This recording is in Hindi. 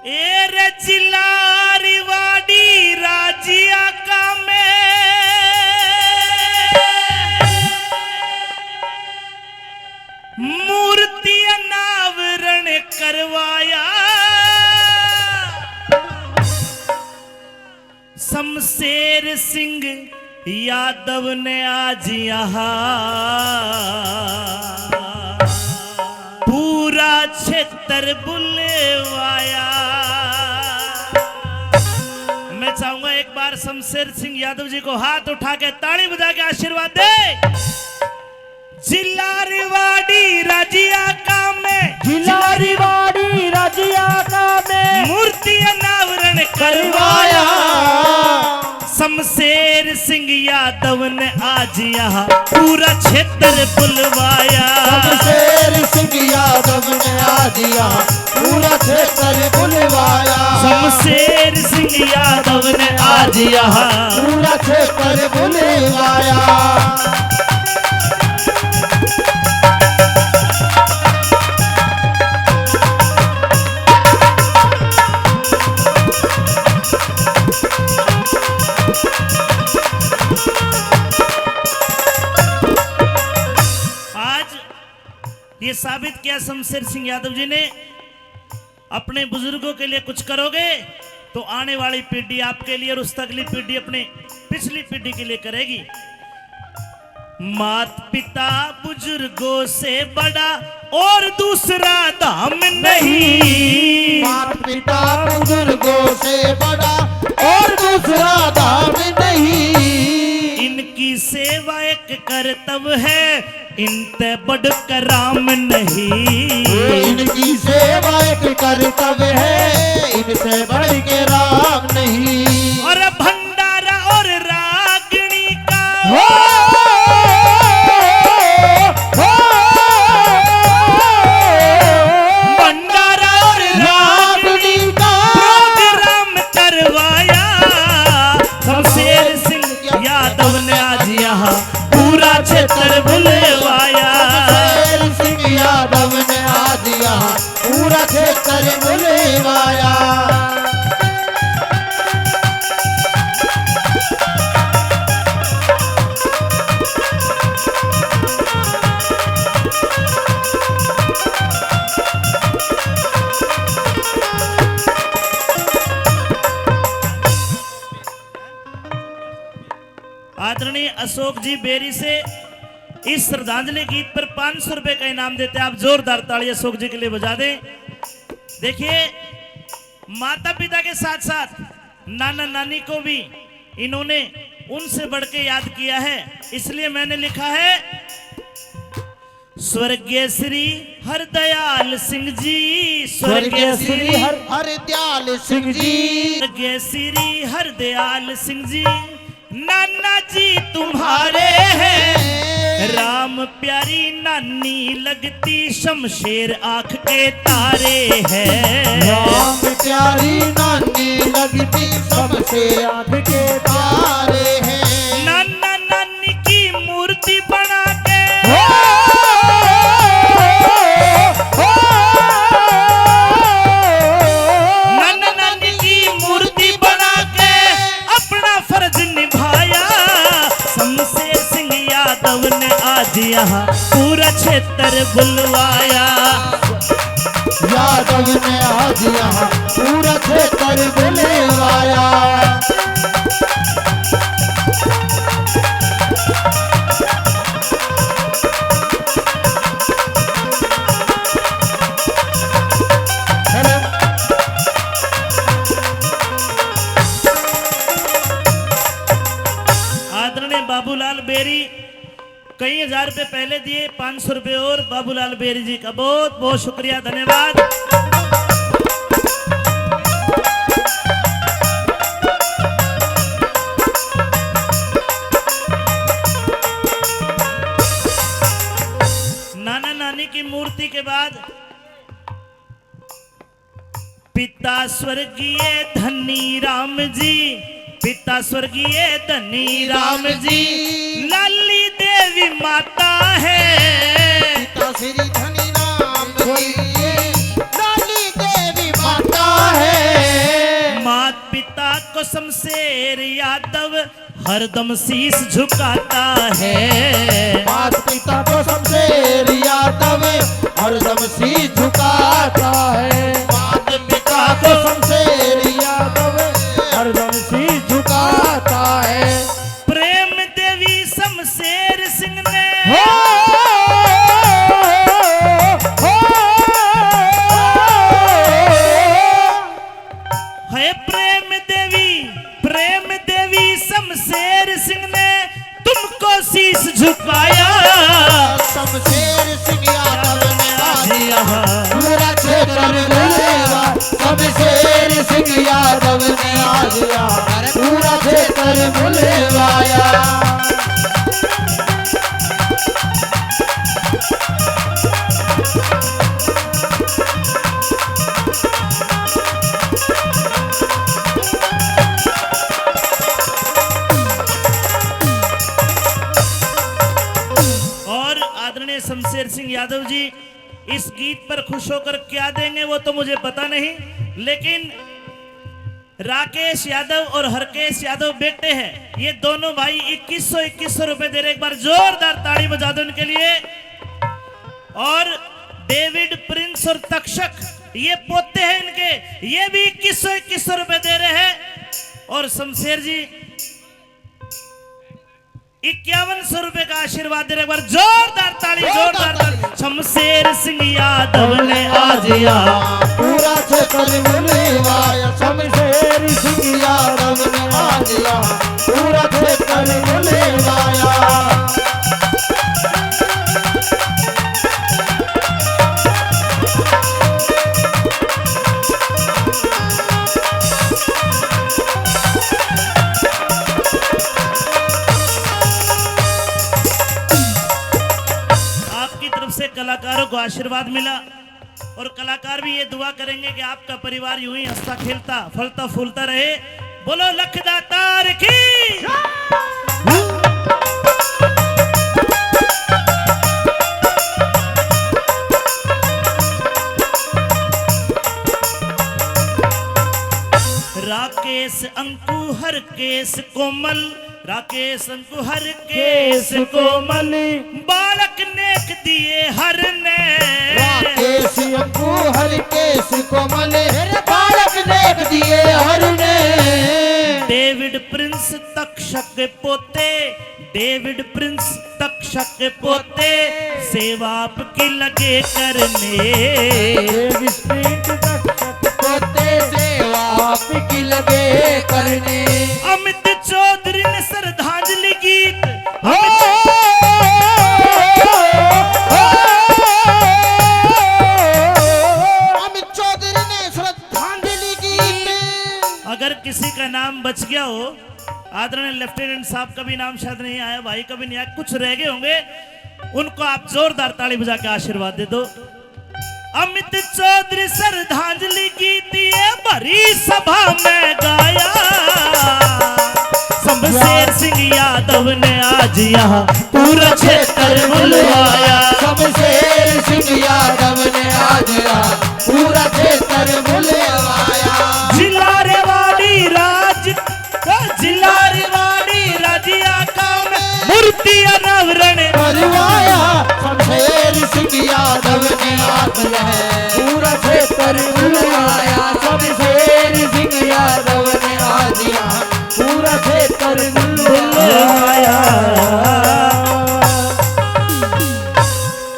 रे जिलारी वाड़ी राजिया का में मूर्ति अनावरण करवाया। शमशेर सिंह यादव ने आज यहाँ पूरा क्षेत्र बुलवाया। मैं चाहूंगा एक बार शमशेर सिंह यादव जी को हाथ उठा के ताली बजा के आशीर्वाद दे। जिला रेवाड़ी राजिया का में, जिला रेवाड़ी राजिया का में मूर्ति अनावरण करवाया। शमशेर सिंह यादव ने आज यहाँ पूरा क्षेत्र बुलवाया। शमशेर सिंह यादव ने आज यहाँ पूरा क्षेत्र बुलवाया। शमशेर सिंह यादव ने आज यहाँ पूरा क्षेत्र बुलवाया। ये साबित किया शमशेर सिंह यादव जी ने, अपने बुजुर्गों के लिए कुछ करोगे तो आने वाली पीढ़ी आपके लिए और उस अगली पीढ़ी अपने पिछली पीढ़ी के लिए करेगी। मात पिता बुजुर्गों से बड़ा और दूसरा धाम नहीं। मात पिता बुजुर्गों से बड़ा और दूसरा धाम नहीं। इनकी सेवा एक कर्तव्य है, इनते बढ़कर राम नहीं। इनकी सेवा एक कर्तव्य है, इनसे बढ़ के राम नहीं। और भंडारा और रागणी का भंडारा और रागणी का प्रोग्राम करवाया। शमशेर सिंह यादव ने आज यहाँ पूरा क्षेत्र बुलवाया। शमशेर सिंह यादव ने आज यहाँ पूरा क्षेत्र बुलवाया। आदरणीय अशोक जी बेरी से इस श्रद्धांजलि गीत पर 500 रुपए का इनाम देते हैं। आप जोरदार ताली अशोक जी के लिए बजा दें। देखिए, माता पिता के साथ साथ नाना नानी को भी इन्होंने उनसे बढ़ के याद किया है, इसलिए मैंने लिखा है स्वर्गीय श्री हरदयाल सिंह जी, स्वर्गीय श्री हरदयाल सिंह जी, स्वर्गीय श्री हरदयाल सिंह जी, नाना जी तुम्हारे हैं राम प्यारी नानी लगती, शमशेर आंख के तारे हैं। राम प्यारी नानी लगती, शमशेर आंख के तारे हैं। नाना नानी की मूर्ति बना के नाना नानी की मूर्ति बना के अपना फर्ज निभाया। शमशेर सिंह यादव ने आज यहाँ पूरा क्षेत्र बुलवाया। यादव ने आज यहाँ पूरा क्षेत्र बुलवाया। आदरणीय बाबूलाल बेरी कई हजार रुपए पहले दिए, 500 रुपए और बाबूलाल बेरी जी का बहुत बहुत शुक्रिया, धन्यवाद। नाना नानी की मूर्ति के बाद पिता स्वर्गीय धनी राम जी, पिता स्वर्गीय धनी राम जी, लाली देवी माता है। पिता श्री धनी राम जी, लाली देवी माता है। को शमशेर यादव हरदम शीश झुकाता है। मात पिता को शमशेर यादव हरदम शीश झुकाता है। मात पिता को शमशेर यादव हरदम शीश झुकाता है। प्रेम देवी शमशेर सिंह ने है प्रेम देवी शमशेर सिंह ने तुमको शीश झुकाया। शमशेर सिंह यादव ने आज यहाँ पूरा क्षेत्र बुलवाया। शमशेर सिंह यादव ने आज यहाँ पूरा क्षेत्र बुलवाया। और आदरणीय शमशेर सिंह यादव जी इस गीत पर खुश होकर क्या देंगे वो तो मुझे पता नहीं, लेकिन राकेश यादव और हरकेश यादव बेटे हैं। ये दोनों भाई 2100 रुपए दे रहे, एक बार जोरदार ताड़ी बजा दो उनके लिए। और डेविड प्रिंस और तक्षक ये पोते हैं इनके, ये भी 2100 रुपए दे रहे हैं। और शमशेर जी 5100 रुपए का आशीर्वाद दे रहे, एक बार जोरदार ताड़ी, जोरदार ताड़ी। शमशेर सिंह यादव ने आज यहाँ पूरा क्षेत्र बुलवाया। शमशेर सिंह यादव ने आज यहाँ पूरा क्षेत्र बुलवाया। से कलाकारों को आशीर्वाद मिला और कलाकार भी ये दुआ करेंगे कि आपका परिवार यूं ही हंसता खेलता फलता फूलता रहे। बोलो लखदातार की। राकेश अंकु हर केस कोमल, राकेश अंकु हर केस कोमल, बालक नेक दिए हर ने। राकेश अंकु हर केस कोमल, बालक नेक दिए हर ने। डेविड प्रिंस तक्षक के पोते, डेविड प्रिंस तक्षक के पोते, सेवा आपकी लगे करने। पोते सेवा आपकी लगे करने। अमित चौधरी ने श्रद्धांजलि गीत, अमित चौधरी ने श्रद्धांजलि गीत। अगर किसी का नाम बच गया हो, आदरणीय लेफ्टिनेंट साहब का भी नाम शायद नहीं आया, भाई का भी नहीं आया, कुछ रह गए होंगे, उनको आप जोरदार ताली बजा के आशीर्वाद दे दो। अमित चौधरी श्रद्धांजलि गीत ये भरी सभा में गाया। शमशेर सिंह यादव ने आज यहाँ पूरा क्षेत्र बुलवाया। शमशेर सिंह यादव ने आज यहाँ पूरा क्षेत्र बुलवाया। जिला रेवाड़ी राज्य का मूर्ति अनावरण करवाया। शमशेर सिंह यादव ने आज यहाँ पूरा क्षेत्र बुलवाया।